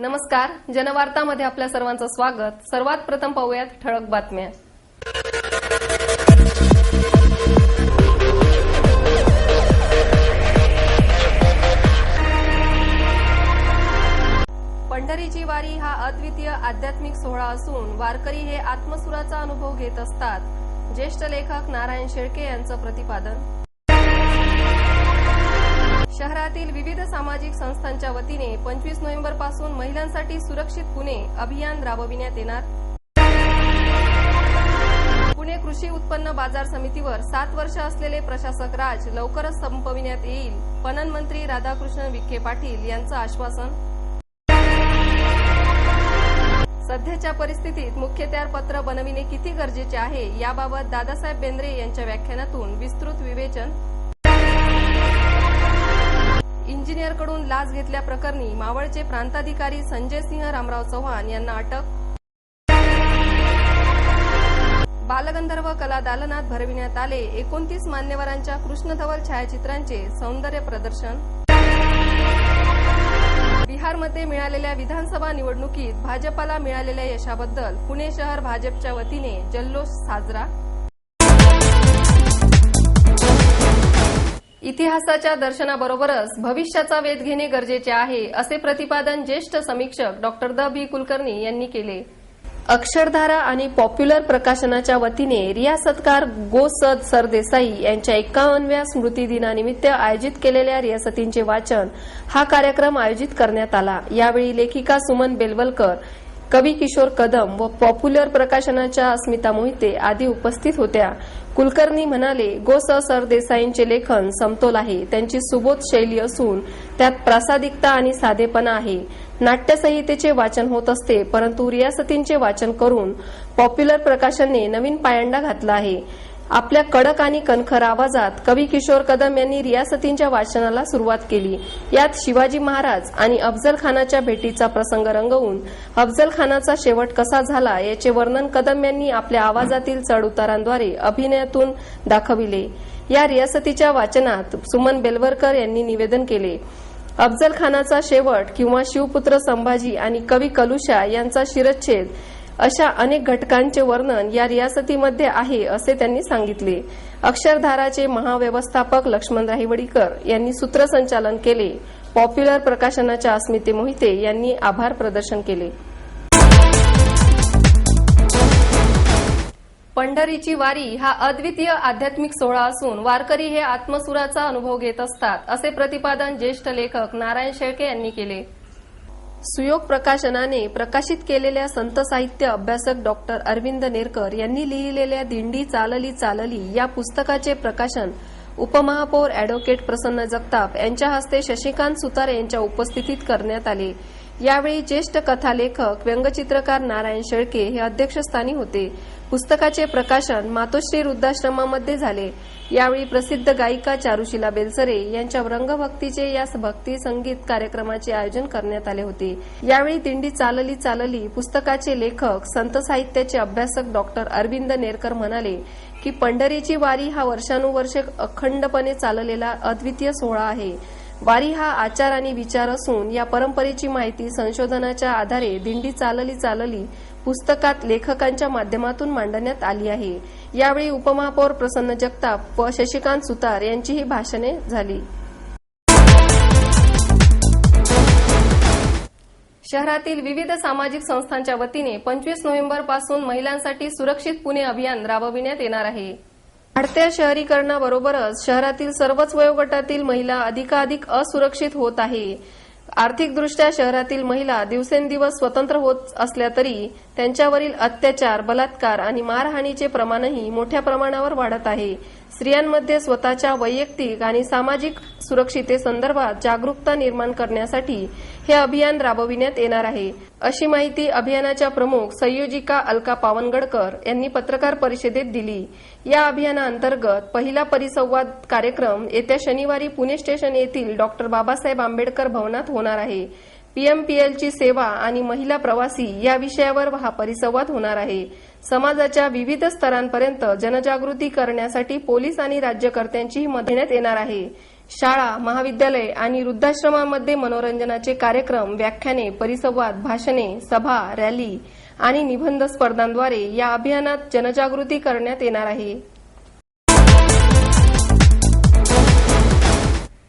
नमस्कार, जनवार्तामध्ये आपल्या सर्वांचं स्वागत। सर्वात प्रथम पाहूयात ठळक बातम्या। पंढरीची वारी हा अद्वितीय आध्यात्मिक सोहळा असून वारकरी हे आत्मसुराचा अनुभव घेत असतात। ज्येष्ठ लेखक नारायण शेळके यांचं प्रतिपादन। शहरातील विविध सामाजिक संस्थांच्या वतीने 25 नोव्हेंबर पासून महिलांसाठी सुरक्षित पुणे अभियान राबविण्यात येणार। पुणे कृषी उत्पन्न बाजार समितीवर 7 वर्ष असलेले प्रशासक राज लवकरच संपविण्यात येईल, पणन मंत्री राधाकृष्ण विखे पाटील यांचं आश्वासन। सध्याच्या परिस्थितीत मुख्यत्यार पत्र बनविणे किती गरजेचे आहे याबाबत दादासाहेब बेंद्रे यांच्या व्याख्यानातून विस्तृत विवेचन। इंजिनियरकडून लाच घेतल्याप्रकरणी मावळचे प्रांताधिकारी संजय सिंह रामराव चव्हाण यांना अटक। बालगंधर्व कला दालनात भरविण्यात आले 29 मान्यवरांच्या कृष्णधवल छायाचित्रांचे सौंदर्य प्रदर्शन। बिहारमध्ये मिळालेल्या विधानसभा निवडणुकीत भाजपाला मिळालेल्या यशाबद्दल पुणे शहर भाजपच्या वतीने जल्लोष साजरा। इतिहासाच्या दर्शनाबरोबरच भविष्याचा वेध घेणे गरजेचे आहे, असे प्रतिपादन ज्येष्ठ समीक्षक डॉक्टर द बी कुलकर्णी यांनी केले। अक्षरधारा आणि पॉप्युलर प्रकाशनाच्या वतीने रियासतकार गो सद सरदेसाई यांच्या 51व्या स्मृती दिनानिमित्त आयोजित केलेल्या रियासतींचे वाचन हा कार्यक्रम आयोजित करण्यात आला। यावेळी लेखिका सुमन बेलवलकर, कवी किशोर कदम व पॉप्युलर प्रकाशनाच्या अस्मिता मोहिते आदी उपस्थित होत्या। कुलकर्णी म्हणाले, गो स सरदेसाईंचे लेखन समतोल आहे। त्यांची सुबोध शैली असून त्यात प्रासादिकता आणि साधेपणा आहे। नाट्यसंहितेचे वाचन होत असते, परंतु रियासतींचे वाचन करून पॉप्युलर प्रकाशनने नवीन पायंडा घातला आहे। आपल्या कडक आणि कणखर आवाजात कवी किशोर कदम यांनी रियासतींच्या वाचनाला सुरुवात केली। यात शिवाजी महाराज आणि अफजल खानाच्या भेटीचा प्रसंग रंगवून अफजल खानाचा शेवट कसा झाला याचे वर्णन कदम यांनी आपल्या आवाजातील चढउतारांद्वारे अभिनयातून दाखविले। या रियासतीच्या वाचनात सुमन बेलवलकर यांनी निवेदन केले, अफजल खानाचा शेवट किंवा शिवपुत्र संभाजी आणि कवी कलुषा यांचा शिरच्छेद अशा अनेक घटकांचे वर्णन या रियासतीमध्ये आहे, असे त्यांनी सांगितले। अक्षरधाराचे महाव्यवस्थापक लक्ष्मण राहिवडीकर यांनी सूत्रसंचालन केले। पॉप्युलर प्रकाशनाच्या अस्मिते मोहिते यांनी आभार प्रदर्शन केले। पंढरीची वारी हा अद्वितीय आध्यात्मिक सोहळा असून वारकरी हे आत्मसुराचा अनुभव घेत असतात, असे प्रतिपादन ज्येष्ठ लेखक नारायण शेळके यांनी केले। सुयोग प्रकाशनाने प्रकाशित केलेल्या संत साहित्य अभ्यासक डॉक्टर अरविंद नेरकर यांनी लिहिलेल्या दिंडी चालली चालली या पुस्तकाचे प्रकाशन उपमहापौर अॅडव्होकेट प्रसन्न जगताप यांच्या हस्ते शशिकांत सुतार यांच्या उपस्थितीत करण्यात आले। यावेळी ज्येष्ठ कथालेखक व्यंगचित्रकार नारायण शेळके हे अध्यक्षस्थानी होते। पुस्तकाचे प्रकाशन मातोश्री वृद्धाश्रमामध्ये झाले। यावेळी प्रसिद्ध गायिका चारुशीला बेलसरे यांच्या रंगभक्तीचे या भक्ती संगीत कार्यक्रमाचे आयोजन करण्यात आले होते। यावेळी दिंडी चालली चालली पुस्तकाचे लेखक संत साहित्याचे अभ्यासक डॉक्टर अरविंद नेरकर म्हणाले की पंढरीची वारी हा वर्षानुवर्षे अखंडपणे चाललेला अद्वितीय सोहळा आहे। वारी हा आचार आणि विचार असून या परंपरेची माहिती संशोधनाच्या आधारे दिंडी चालली चालली पुस्तकात लेखकांच्या माध्यमातून मांडण्यात आली आहे। यावेळी उपमहापौर प्रसन्न जगताप व शशिकांत सुतार यांचीही भाषणे झाली। शहरातील विविध सामाजिक संस्थांच्या वतीने 25 नोव्हेंबर पासून महिलांसाठी सुरक्षित पुणे अभियान राबविण्यात येणार आहे। वाढत्या शहरीकरणाबरोबरच शहरातील सर्वच वयोगटातील महिला अधिकाधिक असुरक्षित होत आहे। आर्थिकदृष्ट्या शहरातील महिला दिवसेंदिवस स्वतंत्र होत असल्या तरी त्यांच्यावरील अत्याचार, बलात्कार आणि मारहाणीचे प्रमाणही मोठ्या प्रमाणावर वाढत आहे। स्त्रियांमध्ये स्वतःच्या वैयक्तिक आणि सामाजिक सुरक्षितेसंदर्भात जागरूकता निर्माण करण्यासाठी हे अभियान राबविण्यात येणार आहे, अशी माहिती अभियानाच्या प्रमुख संयोजिका अलका पावनगडकर यांनी पत्रकार परिषदेत दिली। या अभियानाअंतर्गत पहिला परिसंवाद कार्यक्रम येत्या शनिवारी पुणे स्टेशन येथील डॉक्टर बाबासाहेब आंबेडकर भवनात होणार आहे। पीएमपीएलची सेवा आणि महिला प्रवासी या विषयावर हा परिसंवाद होणार आहे। समाजाच्या विविध स्तरांपर्यंत जनजागृती करण्यासाठी पोलीस आणि राज्यकर्त्यांचीही मदत घेण्यात येणार आहे। शाळा, महाविद्यालय आणि वृद्धाश्रमांमध्ये मनोरंजनाचे कार्यक्रम, व्याख्याने, परिसंवाद, भाषणे, सभा, रॅली आणि निबंध स्पर्धांद्वारे या अभियानात जनजागृती करण्यात येणार आहे.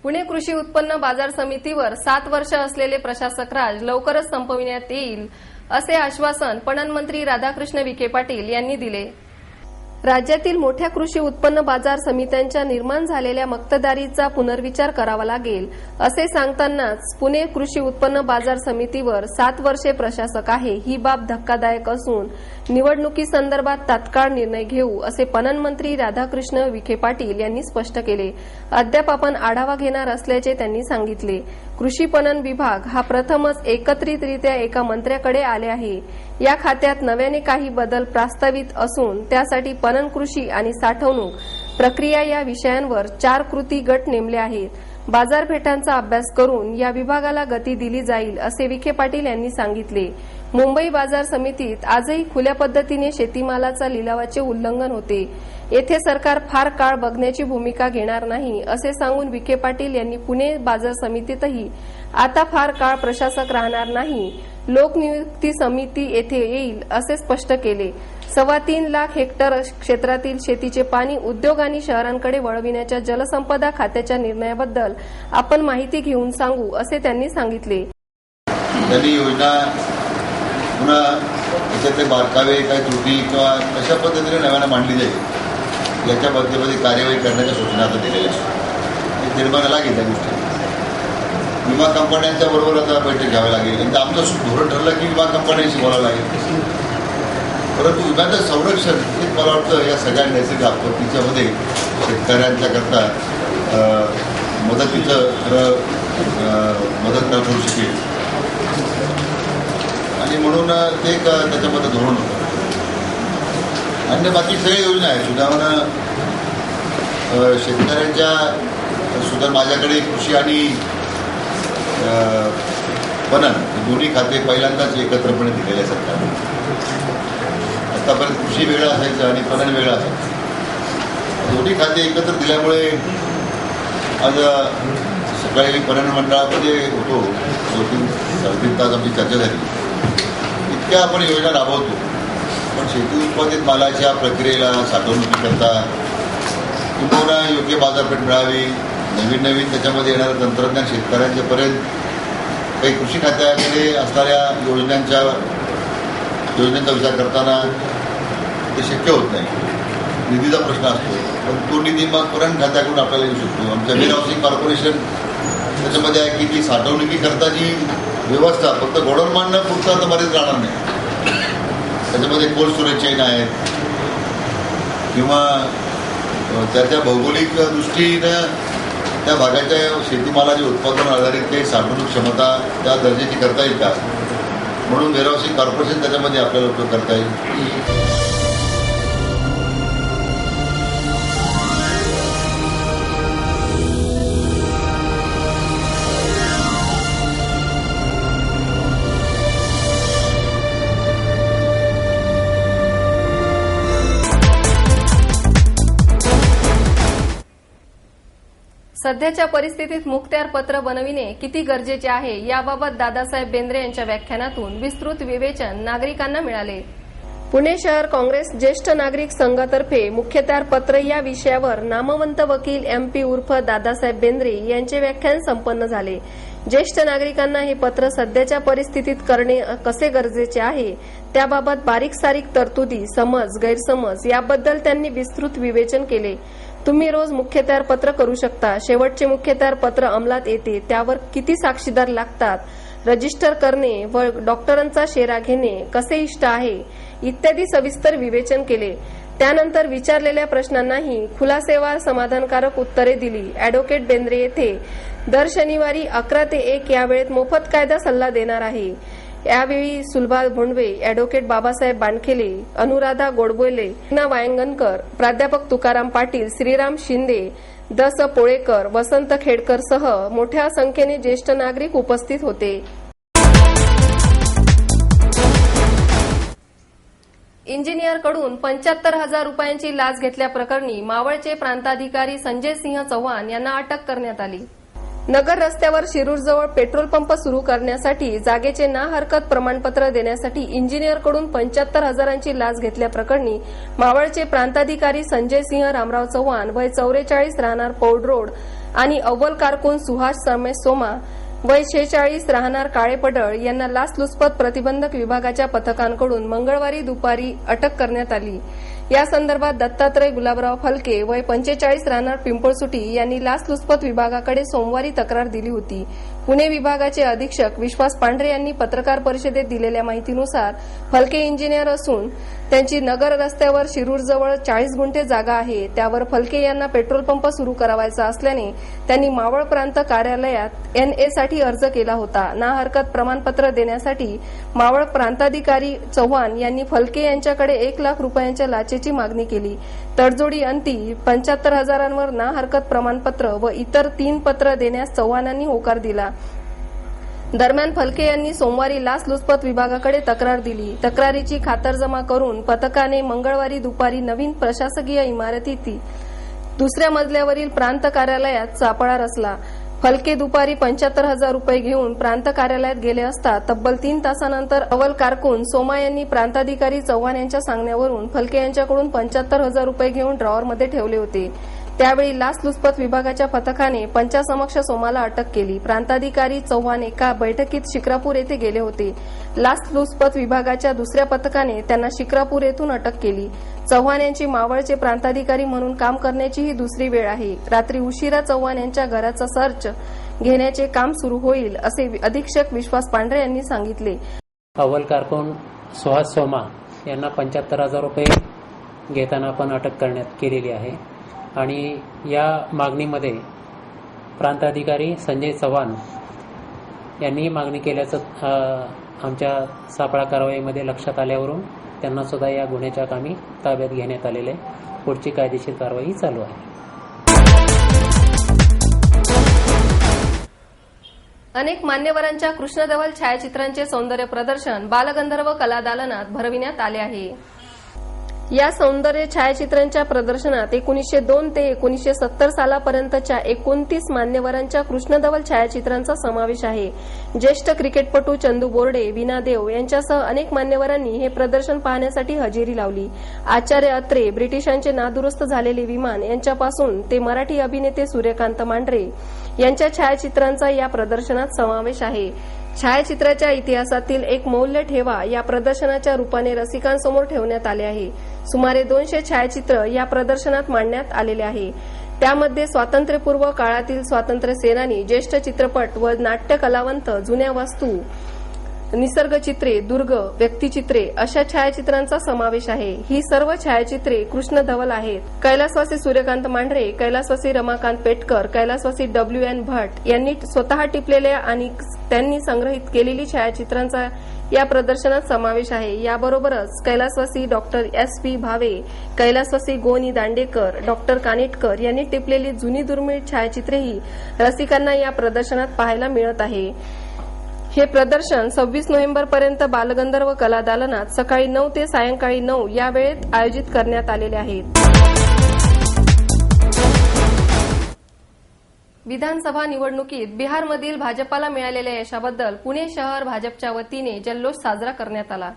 पुणे कृषी उत्पन्न बाजार समितीवर 7 वर्ष असलेले प्रशासक राज लवकरच संपविण्यात येईल असे आश्वासन पणन मंत्री राधाकृष्ण विखे पाटील यांनी दिले. राज्यातील मोठ्या कृषी उत्पन्न बाजार समित्यांच्या निर्माण झालेल्या मक्तेदारीचा पुनर्विचार करावा लागेल असे सांगतानाच पुणे कृषी उत्पन्न बाजार समितीवर 7 वर्षे प्रशासक आहे ही बाब धक्कादायक असून निवडणुकीसंदर्भात तात्काळ निर्णय घेऊ असे पणन मंत्री राधाकृष्ण विखे पाटील यांनी स्पष्ट केले. अद्याप आपण आढावा घेणार असल्याचे त्यांनी सांगितले. कृषी पणन विभाग हा प्रथमच एकत्रितरित्या एका मंत्र्याकडे आले आहे. या खात्यात नव्याने काही बदल प्रस्तावित असून त्यासाठी पणन कृषी आणि साठवणूक प्रक्रिया या विषयांवर 4 कृती गट नेमले आहेत. बाजारपेठांचा अभ्यास करून या विभागाला गती दिली जाईल असे विखे पाटील यांनी सांगितले. मुंबई बाजार समितीत आजही खुल्या पद्धतीने शेतीमालाचा लिलावाचे उल्लंघन होते. येथे सरकार फार काळ बघण्याची भूमिका घेणार नाही असे सांगून विखे पाटील यांनी पुणे बाजार समितीतही आता फार काळ प्रशासक राहणार नाही, लोकनियुक्ती समिती येथे येईल असे स्पष्ट केले. 3.25 लाख हेक्टर क्षेत्रातील शेतीचे पाणी उद्योग आणि शहरांकडे वळविण्याच्या जलसंपदा खात्याच्या निर्णयाबद्दल आपण माहिती घेऊन सांगू असे त्यांनी सांगितले. त्यांनी योजना पुन्हा त्याच्यातले बारकावे काही त्रुटी किंवा कशा पद्धतीने नव्यानं मांडली जाईल याच्या बाबतीमध्ये कार्यवाही करण्याच्या सूचना आता दिलेल्या आहेत. निर्माण लागेल त्या गोष्टी. विमा कंपन्यांच्या बरोबर आता बैठक घ्यावी लागेल. नंतर आमचं धोरण ठरलं की विमा कंपन्यांशी बोलावं लागेल. परंतु विम्याचं संरक्षण हे मला वाटतं या सगळ्या नैसर्गिक आपत्तीच्यामध्ये शेतकऱ्यांच्या करता मदतीचं खरं मदत करू शकेल आणि म्हणून ते एक त्याच्यामध्ये धोरण होतं. अन्य बाकी सगळ्या योजना आहेत सुधारणा शेतकऱ्यांच्या सुद्धा. माझ्याकडे कृषी आणि पणन दोन्ही खाते पहिल्यांदाच एकत्रपणे दिलेले आहे सरकारने. आतापर्यंत कृषी वेगळं असायचं आणि पणन वेगळं असायचं. दोन्ही खाते एकत्र दिल्यामुळे आज सकाळी पणन मंडळामध्ये होतो 2-3 तास आमची चर्चा झाली. इतक्या आपण योजना राबवतो पण शेती उत्पादित मालाच्या प्रक्रियेला साठवणुकीकरता किंवा योग्य बाजारपेठ मिळावी, नवीन त्याच्यामध्ये येणारं तंत्रज्ञान शेतकऱ्यांच्यापर्यंत काही कृषी खात्याकडे असणाऱ्या योजनांचा विचार करताना ते शक्य होत नाही. निधीचा प्रश्न असतो पण तो निधी मग पणन खात्याकडून आपल्याला येऊ शकतो. आमच्या वेअर हाऊसिंग कॉर्पोरेशन त्याच्यामध्ये आहे की ती साठवणुकीकरता जी व्यवस्था फक्त गोडाऊन मांडणं पुरतं आता मर्यादित राहणार नाही. त्याच्यामध्ये कोल्ड स्टोरेज चेन आहेत किंवा त्याच्या भौगोलिक दृष्टीनं त्या भागाच्या शेतीमालाचे उत्पादन आधारित काही साठवणूक क्षमता त्या दर्जाची करता येईल का म्हणून वेअर हाऊसिंग कॉर्पोरेशन त्याच्यामध्ये आपल्याला उपयोग करता येईल. सध्याच्या परिस्थितीत मुखत्यार पत्र बनविणे किती गरजेचे आहे याबाबत दादासाहेब बेंद्रे यांच्या व्याख्यानातून विस्तृत विवेचन नागरिकांना मिळाले. पुणे शहर काँग्रेस ज्येष्ठ नागरिक संघातर्फे मुख्यत्यार पत्र या विषयावर नामवंत वकील MP उर्फ दादासाहेब बेंद्रे यांचे व्याख्यान संपन्न झाले. ज्येष्ठ नागरिकांना हे पत्र सध्याच्या परिस्थितीत करणे कसे गरजेचे आहे त्याबाबत बारीक सारीक तरतुदी, समज, गैरसमज याबद्दल त्यांनी विस्तृत विवेचन केले. तुम्ही रोज मुख्यत्यार पत्र करू शकता. शेवटचे मुख्यत्यार पत्र अंमलात येते त्यावर किती साक्षीदार लागतात, रजिस्टर करणे व डॉक्टरांचा शेरा घेणे कसे इष्ट आहे इत्यादी सविस्तर विवेचन केले. त्यानंतर विचारलेल्या प्रश्नांनाही खुलासेवार समाधानकारक उत्तरे दिली. अॅडव्होकेट बेंद्रे येथे दर शनिवारी 11 ते 1 या वेळेत मोफत कायदा सल्ला देणार आहे. यावेळी सुलभा भोंडवे, अॅडव्होकेट बाबासाहेब बानखेले, अनुराधा गोडबोले, ना वायंगणकर, प्राध्यापक तुकाराम पाटील, श्रीराम शिंदे, द.स. पोळेकर, वसंत खेडकर सह मोठ्या संख्येने ज्येष्ठ नागरिक उपस्थित होते. इंजिनियरकडून 75,000 रुपयांची लाच घेतल्याप्रकरणी मावळचे प्रांताधिकारी संजय सिंह चव्हाण यांना अटक करण्यात आली. नगर रस्त्यावर शिरूरजवळ पेट्रोल पंप सुरू करण्यासाठी जागेचे ना हरकत प्रमाणपत्र देण्यासाठी इंजिनियरकडून 75,000ची लाच घेतल्याप्रकरणी मावळचे प्रांताधिकारी संजय सिंह रामराव चव्हाण वय 44 राहणार पौड रोड आणि अव्वल कारकून सुहास रमेश सोमा वय 46 राहणार काळेपडळ यांना लाचलुचपत प्रतिबंधक विभागाच्या पथकांकडून मंगळवारी दुपारी अटक करण्यात आली. या संदर्भात दत्तात्रय गुलाबराव फलके वय 45 राहणार पिंपळसुटी यांनी लाचलुचपत विभागाकडे सोमवारी तक्रार दिली होती. पुणे विभागाचे अधीक्षक विश्वास पांढरे यांनी पत्रकार परिषदेत दिलेल्या माहितीनुसार फलके इंजिनियर असून त्यांची नगर रस्त्यावर शिरूरजवळ 40 गुंठे जागा आहे. त्यावर फलके यांना पेट्रोल पंप सुरू करावायचा असल्याने त्यांनी मावळ प्रांत कार्यालयात NA साठी अर्ज केला होता. ना हरकत प्रमाणपत्र देण्यासाठी मावळ प्रांताधिकारी चव्हाण यांनी फलके यांच्याकडे 1 लाख रुपयांच्या लाचेची मागणी केली. तडजोडी अंती 75,000वर ना हरकत प्रमाणपत्र व इतर 3 पत्र देण्यास चव्हाणांनी होकार दिला. दरम्यान फलके यांनी सोमवारी लाचलुचपत विभागाकडे तक्रार दिली. तक्रारीची खातरजमा करून पथकाने मंगळवारी दुपारी नवीन प्रशासकीय इमारतीत दुसऱ्या मजल्यावरील प्रांत कार्यालयात सापळा रचला. फलके दुपारी 75,000 रुपये घेऊन प्रांत कार्यालयात गेले असता तब्बल 3 तासानंतर अव्वल कारकून सोमा यांनी प्रांताधिकारी चव्हाण यांच्या सांगण्यावरून फलके यांच्याकडून 75,000 रुपये घेऊन ड्रॉवरमध्ये ठेवले होते. त्यावेळी लाचलुचपत विभागाच्या पथकाने पंचासमक्ष सोमाला अटक केली. प्रांताधिकारी चव्हाण एका बैठकीत शिक्रापूर येथे गेले होते. लाचलुचपत विभागाच्या दुसऱ्या पथकाने त्यांना शिक्रापूर येथून अटक केली. चव्हाण यांची मावळचे प्रांताधिकारी म्हणून काम करण्याची ही दुसरी वेळ आहे. रात्री उशिरा चव्हाण यांच्या घराचा सर्च घेण्याचे काम सुरू होईल असे अधीक्षक विश्वास पांढरे यांनी सांगितले. अव्वल कारकून सुहास सोमा यांना 75,000 रुपये घेताना पण अटक करण्यात केलेली आहे आणि या मागणीमध्ये प्रांताधिकारी संजय चव्हाण यांनी मागणी केल्याचं आमच्या सापळा कारवाईमध्ये लक्षात आल्यावरून त्यांना सुद्धा या गुन्ह्याच्या कामी ताब्यात घेण्यात आलेले. पुढची कायदेशीर कारवाई चालू आहे. अनेक मान्यवरांच्या कृष्णधवल छायाचित्रांचे सौंदर्य प्रदर्शन बालगंधर्व कला दालनात भरविण्यात आले आहे. या सौंदर्य छायाचित्रांच्या प्रदर्शनात 1902 ते 1970 सालापर्यंतच्या 29 मान्यवरांच्या कृष्णधवल छायाचित्रांचा समावेश आहे. ज्येष्ठ क्रिकेटपटू चंदू बोर्डे, वीणा देव यांच्यासह अनेक मान्यवरांनी हे प्रदर्शन पाहण्यासाठी हजेरी लावली. आचार्य अत्रे, ब्रिटिशांचे नादुरुस्त झालेले विमान यांच्यापासून ते मराठी अभिनेते सूर्यकांत मांढरे यांच्या छायाचित्रांचा या प्रदर्शनात समावेश आहे. छायाचित्राच्या इतिहासातील एक मौल्य ठेवा या प्रदर्शनाच्या रूपाने रसिकांसमोर ठेवण्यात आले आहे. सुमारे 200 छायाचित्र या प्रदर्शनात मांडण्यात आलेले आहे. त्यामध्ये स्वातंत्र्यपूर्व काळातील स्वातंत्र्य सेनानी, ज्येष्ठ चित्रपट व नाट्य कलावंत, जुन्या वस्तू, निसर्गचित्रे, दुर्ग, व्यक्तिचित्रे अशा छायाचित्रांचा समावेश आहे. ही सर्व छायाचित्रे कृष्णधवल आहेत. कैलासवासी सूर्यकांत मांढरे, कैलासवासी रमाकांत पेटकर, कैलासवासी WN भट यांनी स्वतः टिपलेल्या आणि त्यांनी संग्रहित केलेली छायाचित्रांचा या प्रदर्शनात समावेश आहे. याबरोबरच कैलासवासी डॉक्टर SV भावे, कैलासवासी गोनी दांडेकर, डॉक्टर कानिटकर यांनी टिपलेली जुनी दुर्मिळ छायाचित्रेही रसिकांना या प्रदर्शनात पाहायला मिळत आहे. हे प्रदर्शन 26 नोव्हेंबरपर्यंत बालगंधर्व कला दालनात सकाळी 9 ते सायंकाळी 9 या वेळेत आयोजित करण्यात आलेले आहे. विधानसभा निवडणुकीत बिहारमधील भाजपाला मिळालेल्या यशाबद्दल पुणे शहर भाजपच्या वतीने जल्लोष साजरा करण्यात आला.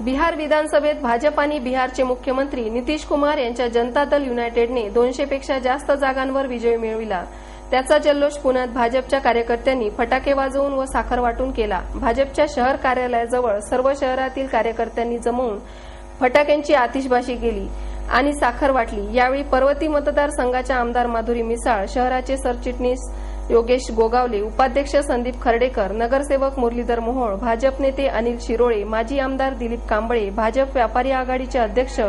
बिहार विधानसभेत भाजप आणि बिहारचे मुख्यमंत्री नितीश कुमार यांच्या जनता दल युनायटेडने 200 पेक्षा जास्त जागांवर विजय मिळविला. त्याचा जल्लोष पुण्यात भाजपच्या कार्यकर्त्यांनी फटाके वाजवून व साखर वाटून केला. भाजपच्या शहर कार्यालयाजवळ सर्व शहरातील कार्यकर्त्यांनी जमवून फटाक्यांची आतिषबाजी केली आणि साखर वाटली. यावेळी पर्वती मतदारसंघाच्या आमदार माधुरी मिसाळ, शहराचे सरचिटणीस योगेश गोगावले, उपाध्यक्ष संदीप खर्डेकर, नगरसेवक मुरलीधर मोहोळ, भाजप नेते अनिल शिरोळे, माजी आमदार दिलीप कांबळे, भाजप व्यापारी आघाडीचे अध्यक्ष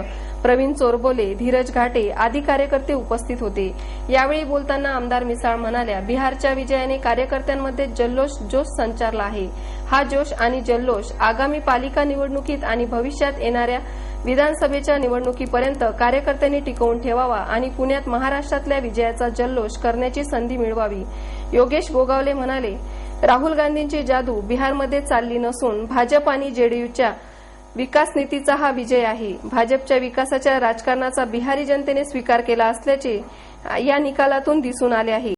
प्रवीण चोरबोले, धीरज घाटे आदी कार्यकर्ते उपस्थित होते. यावेळी बोलताना आमदार मिसाळ म्हणाल्या, बिहारच्या विजयाने कार्यकर्त्यांमध्ये जोश संचारला आहे. हा जोश आणि जल्लोष आगामी पालिका निवडणुकीत आणि भविष्यात येणाऱ्या विधानसभेच्या निवडणुकीपर्यंत कार्यकर्त्यांनी टिकवून ठेवावा आणि पुण्यात महाराष्ट्रातल्या विजयाचा जल्लोष करण्याची संधी मिळवावी. योगेश गोगावले म्हणाले, राहुल गांधींची जादू बिहारमध्ये चालली नसून भाजप आणि जेडीयूच्या विकास नीतीचा हा विजय आहे. भाजपच्या विकासाच्या राजकारणाचा बिहारी जनतेने स्वीकार केला असल्याचे या निकालातून दिसून आले आहे.